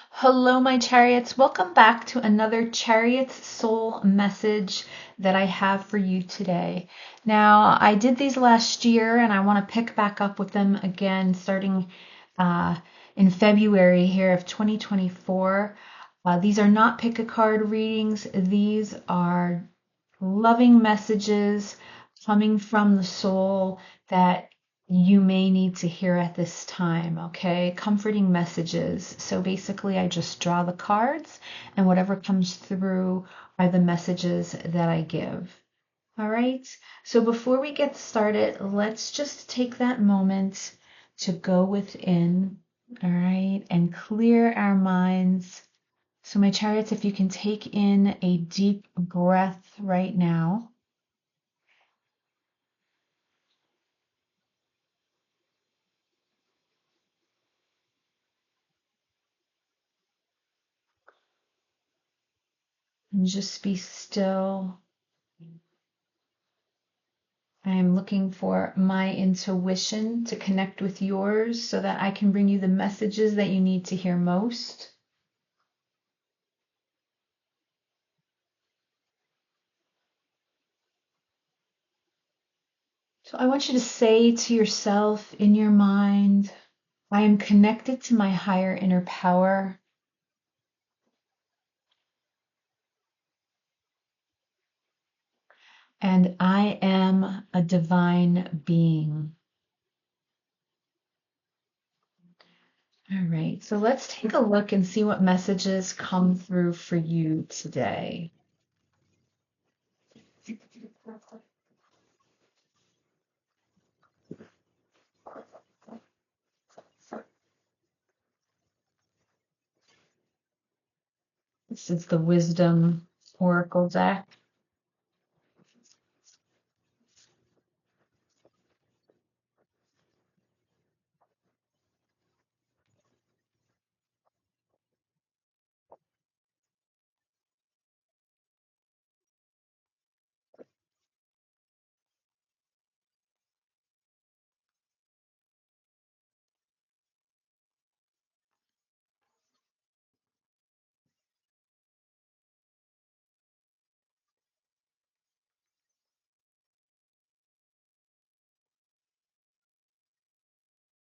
Hello, my chariots. Welcome back to another Chariots Soul message that I have for you today. Now, I did these last year and I want to pick back up with them again starting uh, in February here of 2024. These are not pick a card readings, these are loving messages coming from the soul that you may need to hear at this time, okay? Comforting messages. So basically, I just draw the cards, and whatever comes through are the messages that I give. All right? So before we get started, let's just take that moment to go within, all right, and clear our minds. So, my chariots, if you can take in a deep breath right now. And just be still. I am looking for my intuition to connect with yours so that I can bring you the messages that you need to hear most. So I want you to say to yourself in your mind, I am connected to my higher inner power, and I am a divine being. All right, so let's take a look and see what messages come through for you today. This is the Wisdom Oracle deck.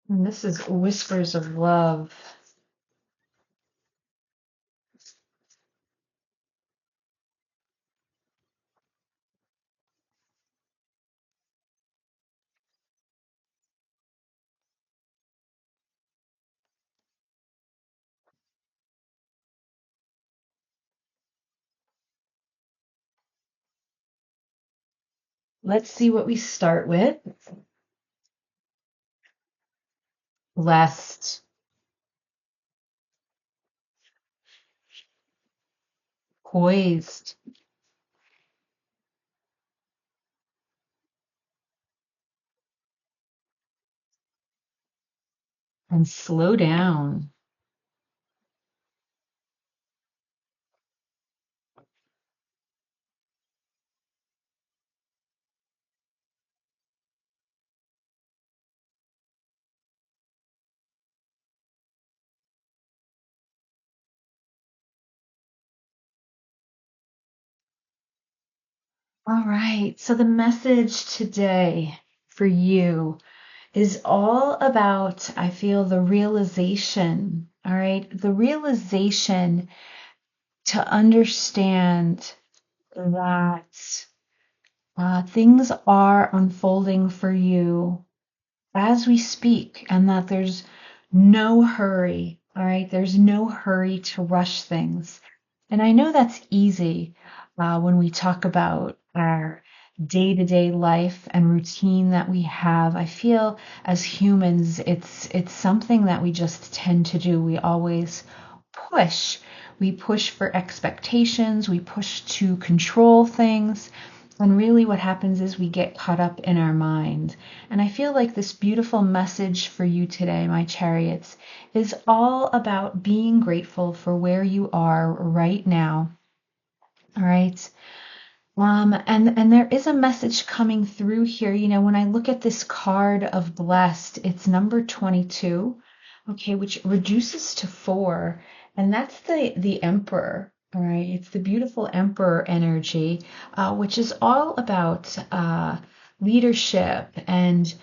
And this is Whispers of Love. Let's see what we start with. Blessed, poised, and slow down. All right, so the message today for you is all about, I feel, the realization, all right? The realization to understand that things are unfolding for you as we speak, and that there's no hurry, all right? There's no hurry to rush things. And I know that's easy when we talk about our day-to-day life and routine that we have. I feel as humans, it's something that we just tend to do. We always push. We push for expectations. We push to control things. And really, what happens is we get caught up in our mind. And I feel like this beautiful message for you today, my chariots, is all about being grateful for where you are right now. All right. And there is a message coming through here. You know, when I look at this card of blessed, it's number 22. okay, which reduces to 4, and that's the Emperor. All right, it's the beautiful Emperor energy, which is all about leadership and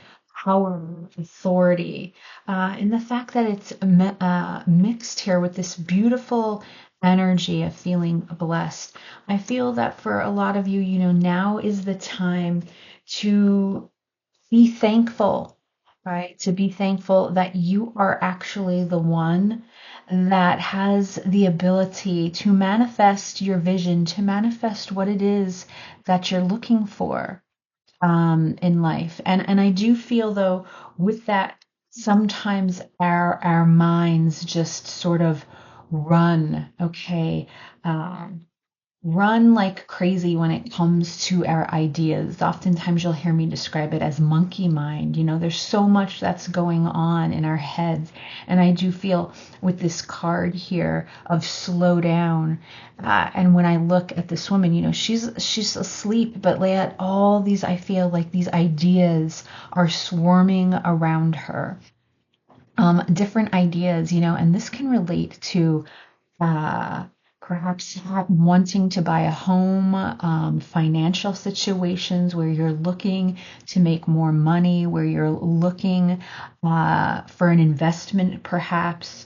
power, authority, and the fact that it's mixed here with this beautiful energy of feeling blessed. I feel that for a lot of you, now is the time to be thankful, right? To be thankful that you are actually the one that has the ability to manifest your vision, to manifest what it is that you're looking for in life. And I do feel though with that, sometimes our minds just sort of run, okay, um, run like crazy when it comes to our ideas. Oftentimes you'll hear me describe it as monkey mind. There's so much that's going on in our heads. And I do feel with this card here of slow down. And when I look at this woman, she's asleep, but yet all these, I feel like these ideas are swarming around her. Different ideas, and this can relate to uh, perhaps wanting to buy a home, financial situations where you're looking to make more money, where you're looking for an investment, perhaps.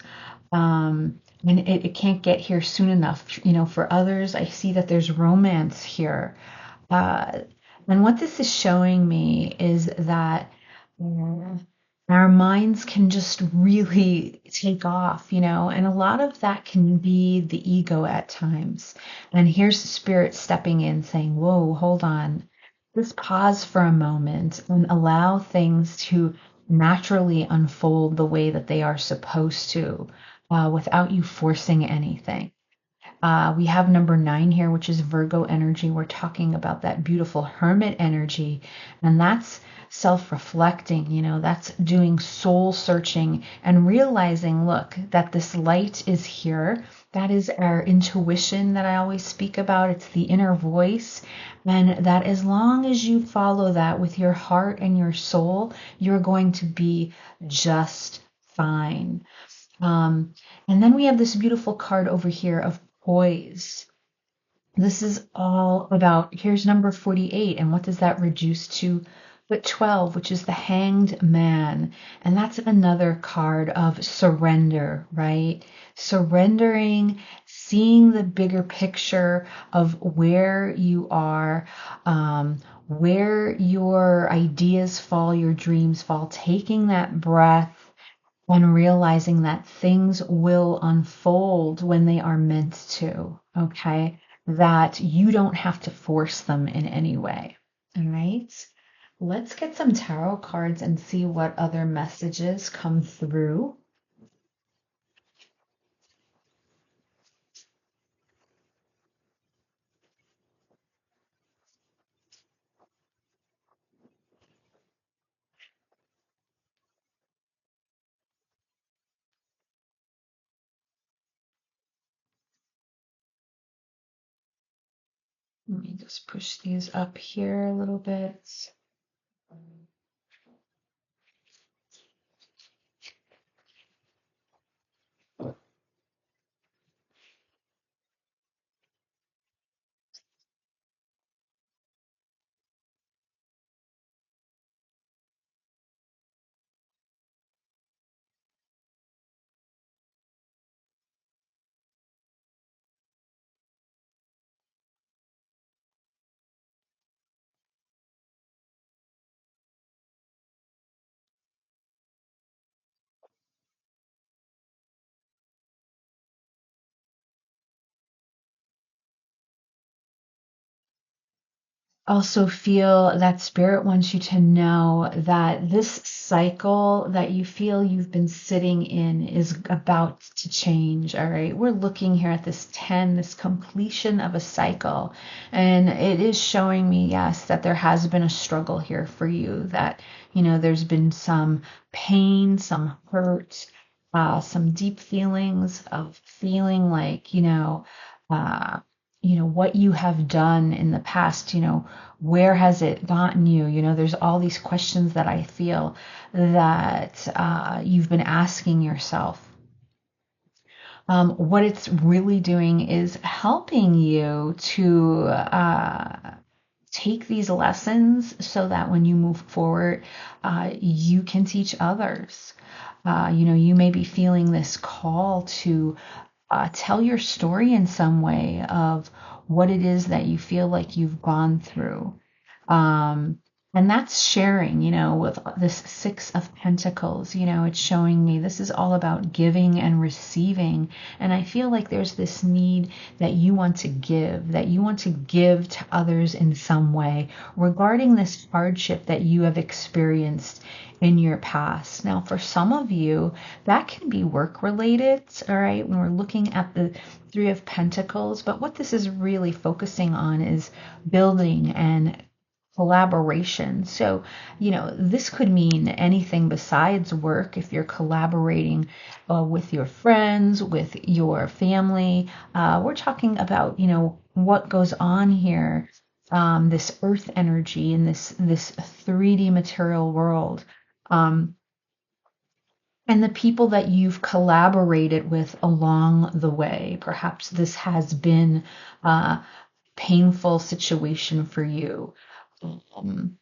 And it can't get here soon enough. For others, I see that there's romance here. Uh, and what this is showing me is that uh, our minds can just really take off, and a lot of that can be the ego at times. And here's the spirit stepping in saying, whoa, hold on. Just pause for a moment and allow things to naturally unfold the way that they are supposed to, without you forcing anything. We have number 9 here, which is Virgo energy. We're talking about that beautiful hermit energy, and that's self-reflecting, that's doing soul searching and realizing, look, that this light is here. That is our intuition that I always speak about. It's the inner voice, and that as long as you follow that with your heart and your soul, you're going to be just fine. And then we have this beautiful card over here of poise. This is all about, here's number 48, and what does that reduce to? But 12, which is the Hanged Man. And that's another card of surrender, right? Surrendering, seeing the bigger picture of where you are, where your ideas fall, your dreams fall, taking that breath and realizing that things will unfold when they are meant to, okay? That you don't have to force them in any way, all right? Let's get some tarot cards and see what other messages come through. Let me just push these up here a little bit. Also feel that spirit wants you to know that this cycle that you feel you've been sitting in is about to change. All right. We're looking here at this 10, this completion of a cycle. And it is showing me, yes, that there has been a struggle here for you, that, there's been some pain, some hurt, some deep feelings of feeling like, uh, what you have done in the past, where has it gotten you? There's all these questions that I feel that you've been asking yourself. What it's really doing is helping you to take these lessons so that when you move forward, you can teach others. You may be feeling this call to tell your story in some way of what it is that you feel like you've gone through. Um, and that's sharing, with this Six of Pentacles, it's showing me this is all about giving and receiving. And I feel like there's this need that you want to give, to others in some way regarding this hardship that you have experienced in your past. Now, for some of you, that can be work related, all right, when we're looking at the Three of Pentacles. But what this is really focusing on is building and collaboration. So, this could mean anything besides work. If you're collaborating with your friends, with your family, we're talking about, what goes on here, this earth energy in this 3D material world. Um, and the people that you've collaborated with along the way. Perhaps this has been a painful situation for you. Um,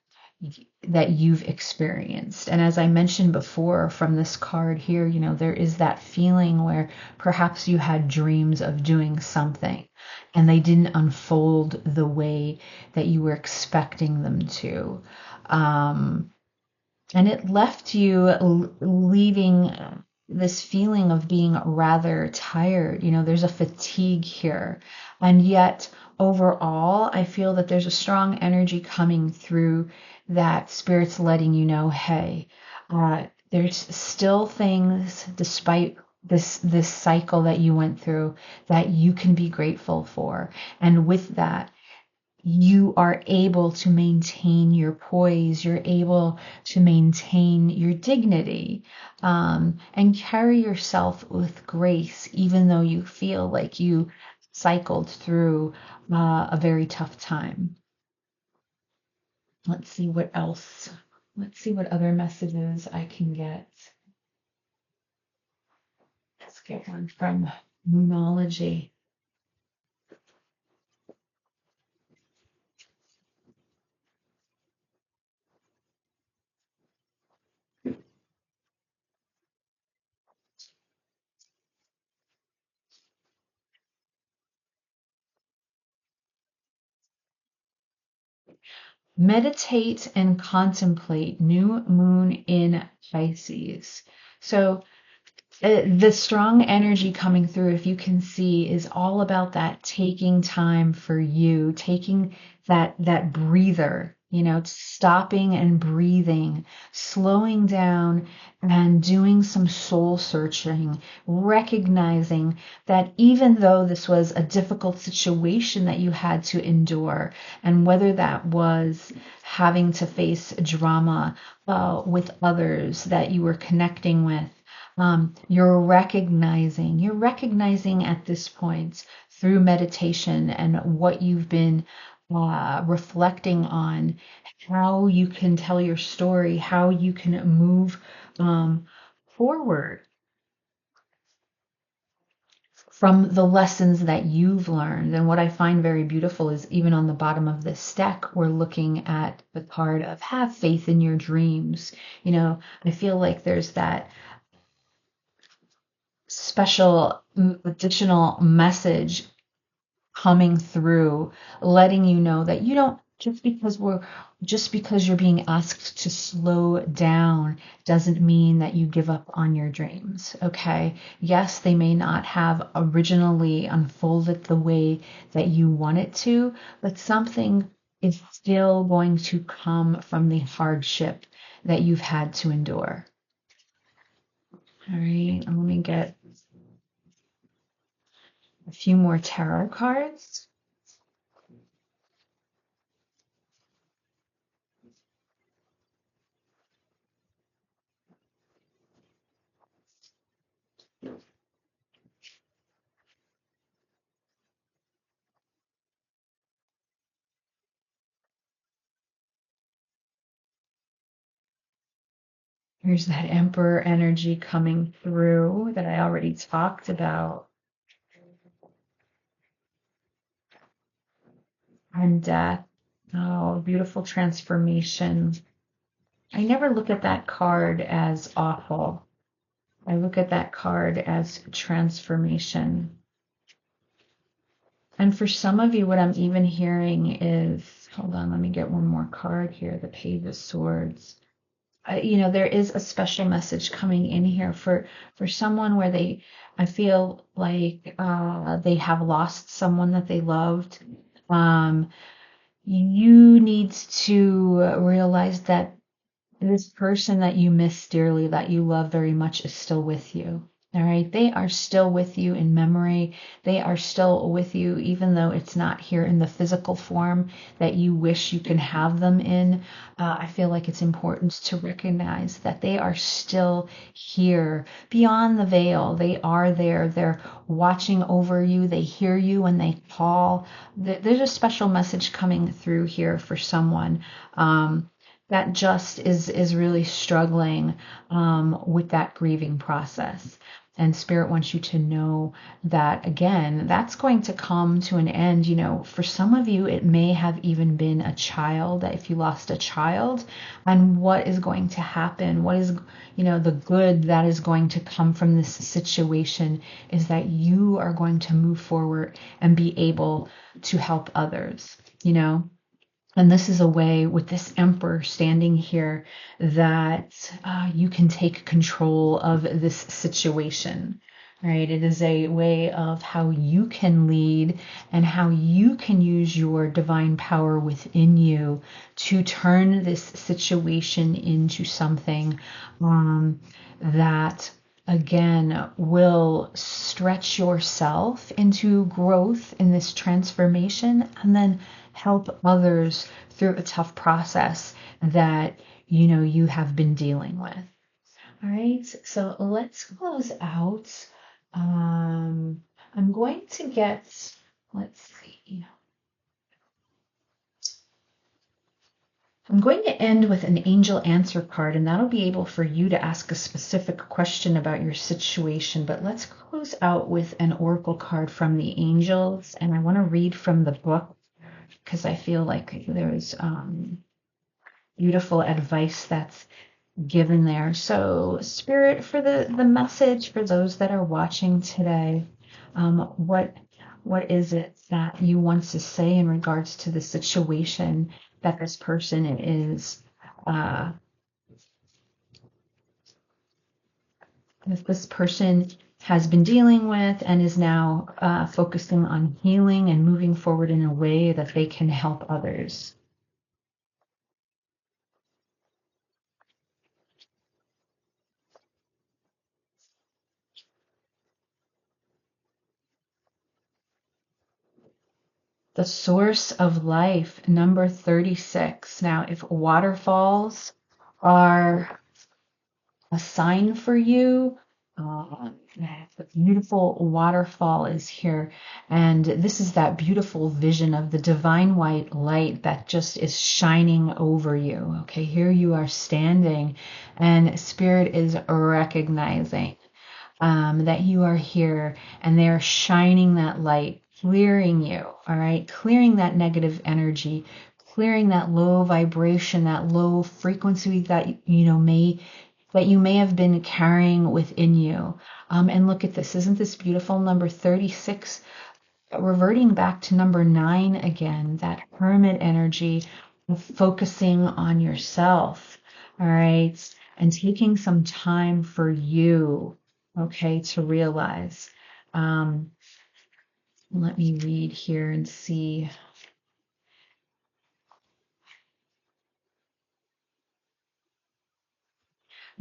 that you've experienced. And as I mentioned before from this card here, there is that feeling where perhaps you had dreams of doing something and they didn't unfold the way that you were expecting them to. And it left you leaving this feeling of being rather tired. There's a fatigue here. And yet, overall, I feel that there's a strong energy coming through that Spirit's letting you know, hey, there's still things, despite this cycle that you went through, that you can be grateful for. And with that, you are able to maintain your poise, you're able to maintain your dignity, and carry yourself with grace, even though you feel like you cycled through a very tough time. Let's see what else. Let's see what other messages I can get. Let's get one from Moonology. Meditate and contemplate new moon in Pisces. So the strong energy coming through, if you can see, is all about that taking time for you, taking that breather, stopping and breathing, slowing down and doing some soul searching, recognizing that even though this was a difficult situation that you had to endure, and whether that was having to face drama with others that you were connecting with, you're recognizing at this point through meditation and what you've been reflecting on, how you can tell your story, how you can move forward from the lessons that you've learned. And what I find very beautiful is even on the bottom of this deck, we're looking at the card of have faith in your dreams. I feel like there's that special additional message coming through, letting you know that you don't just because you're being asked to slow down doesn't mean that you give up on your dreams. Okay, yes, they may not have originally unfolded the way that you want it to, but something is still going to come from the hardship that you've had to endure. All right, let me get a few more tarot cards. Here's that Emperor energy coming through that I already talked about. And death. Oh, beautiful transformation. I never look at that card as awful. I look at that card as transformation. And for some of you, what I'm even hearing is, hold on, let me get one more card here, the Page of Swords. There is a special message coming in here for someone where I feel like they have lost someone that they loved. You need to realize that this person that you miss dearly, that you love very much, is still with you. All right. They are still with you in memory. They are still with you, even though it's not here in the physical form that you wish you can have them in. I feel like it's important to recognize that they are still here beyond the veil. They are there. They're watching over you. They hear you when they call. There's a special message coming through here for someone. That just is really struggling with that grieving process. And Spirit wants you to know that, again, that's going to come to an end. For some of you, it may have even been a child, that if you lost a child, and what is going to happen, what is, the good that is going to come from this situation is that you are going to move forward and be able to help others, And this is a way, with this Emperor standing here, that you can take control of this situation, right? It is a way of how you can lead and how you can use your divine power within you to turn this situation into something that, again, will stretch yourself into growth in this transformation, and then help others through a tough process that you have been dealing with. All right, so let's close out. I'm going to get, let's see. I'm going to end with an angel answer card, and that'll be able for you to ask a specific question about your situation. But let's close out with an oracle card from the angels, and I want to read from the book because I feel like there's beautiful advice that's given there. So, Spirit, for the message for those that are watching today, what is it that you want to say in regards to the situation that this person is, that this person has been dealing with and is now focusing on healing and moving forward in a way that they can help others? The source of life, number 36. Now, if waterfalls are a sign for you, the beautiful waterfall is here. And this is that beautiful vision of the divine white light that just is shining over you. Okay, here you are standing, and Spirit is recognizing that you are here, and they are shining that light, clearing you, all right? Clearing that negative energy, clearing that low vibration, that low frequency that you may have been carrying within you. And look at this. Isn't this beautiful? Number 36, reverting back to number 9 again, that hermit energy of focusing on yourself, all right? And taking some time for you, okay, to realize. Let me read here and see.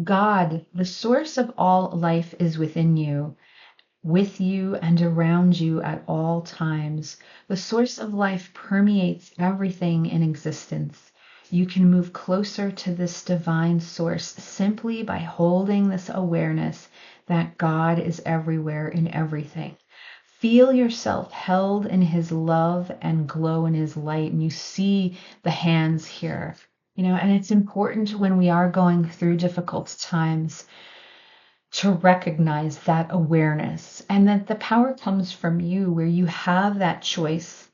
God, the source of all life, is within you, with you and around you at all times. The source of life permeates everything in existence. You can move closer to this divine source simply by holding this awareness that God is everywhere in everything. Feel yourself held in his love and glow in his light. And you see the hands here. And it's important when we are going through difficult times to recognize that awareness, and that the power comes from you, where you have that choice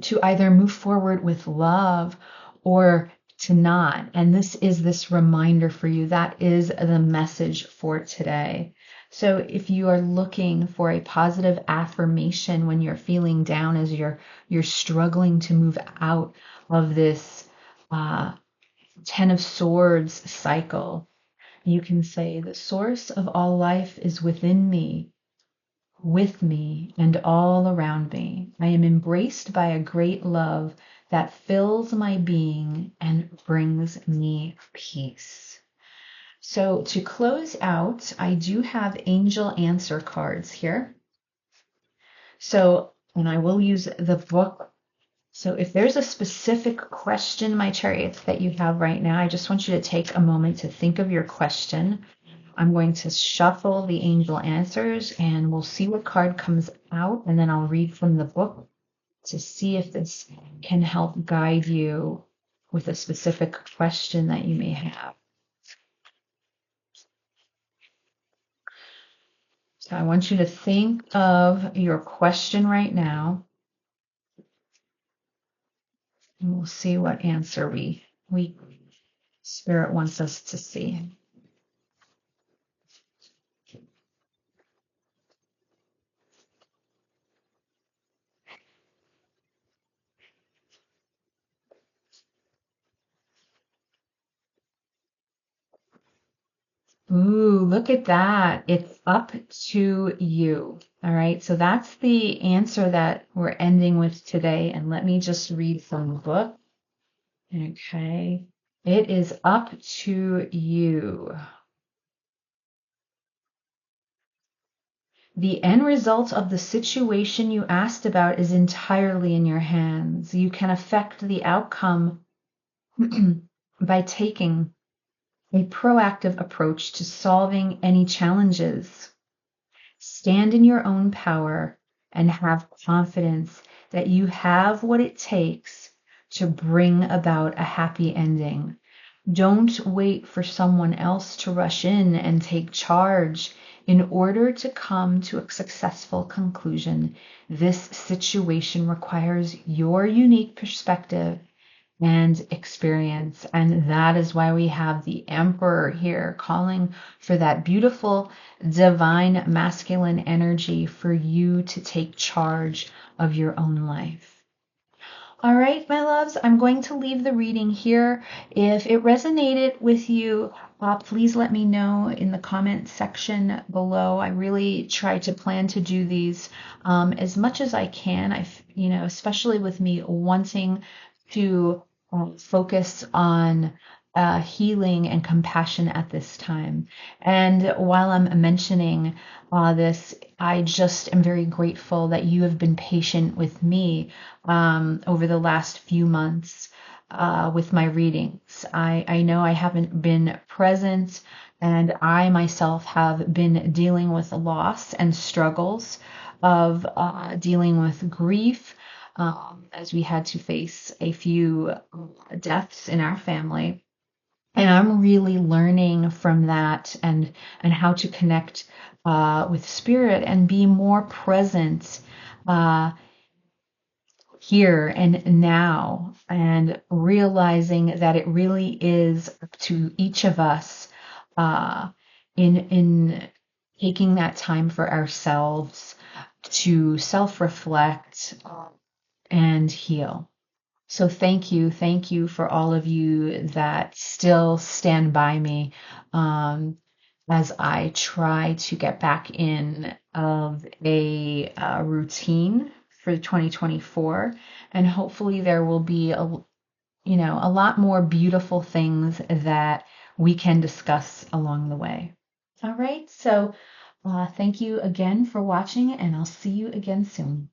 to either move forward with love or to not. And this is this reminder for you. That is the message for today. So if you are looking for a positive affirmation when you're feeling down, as you're struggling to move out of this Ten of Swords cycle, you can say, the source of all life is within me, with me, and all around me. I am embraced by a great love that fills my being and brings me peace. So to close out, I do have angel answer cards here. So, and I will use the book. So if there's a specific question, my chariots, that you have right now, I just want you to take a moment to think of your question. I'm going to shuffle the angel answers and we'll see what card comes out, and then I'll read from the book to see if this can help guide you with a specific question that you may have. So I want you to think of your question right now, and we'll see what answer we Spirit wants us to see. Ooh, look at that. It's up to you. All right. So that's the answer that we're ending with today. And let me just read from the book. Okay. It is up to you. The end result of the situation you asked about is entirely in your hands. You can affect the outcome by taking a proactive approach to solving any challenges. Stand in your own power and have confidence that you have what it takes to bring about a happy ending. Don't wait for someone else to rush in and take charge in order to come to a successful conclusion. This situation requires your unique perspective and experience. And that is why we have the Emperor here calling for that beautiful divine masculine energy for you to take charge of your own life. All right, my loves, I'm going to leave the reading here. If it resonated with you, please let me know in the comment section below. I really try to plan to do these as much as I can. Especially with me wanting to focus on healing and compassion at this time. And while I'm mentioning this, I just am very grateful that you have been patient with me over the last few months with my readings. I know I haven't been present, and I myself have been dealing with loss and struggles of dealing with grief, as we had to face a few deaths in our family. And I'm really learning from that, and how to connect with spirit and be more present here and now, and realizing that it really is up to each of us in taking that time for ourselves to self-reflect and heal. So thank you for all of you that still stand by me as I try to get back in of a routine for 2024, and hopefully there will be a lot more beautiful things that we can discuss along the way. All right, so thank you again for watching, and I'll see you again soon.